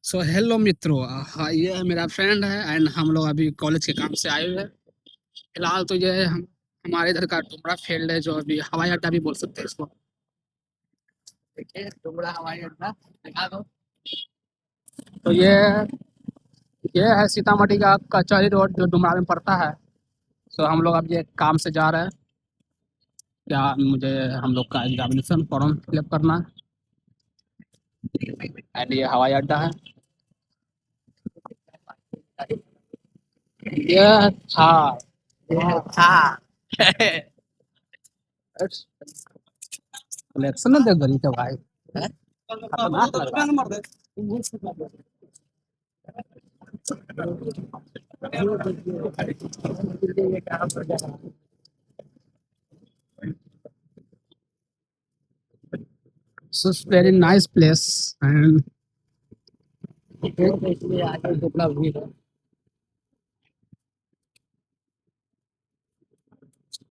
So hello मित्रों, हाँ, ये है मेरा फ्रेंड है एंड हम लोग अभी कॉलेज के काम से आए हुए हैं। फिलहाल तो ये हम हमारे इधर का डुमरा फील्ड है, जो अभी हवाई अड्डा भी बोल सकते हैं इसको। देखिए डुमरा हवाई अड्डा दिखा दो। तो ये है सीतामढ़ी का कचहरी रोड, जो डुमरा में पड़ता है। सो हम लोग अब ये काम से जा रहे हैं। क्या मुझे हम लोग का एग्जामिनेशन फॉर्म फिलअप करना है एंड ये हवाई अड्डा है। ये था ये था इलेक्शन में दे गई तो भाई खतरनाक लग रहा है। So it's very nice place and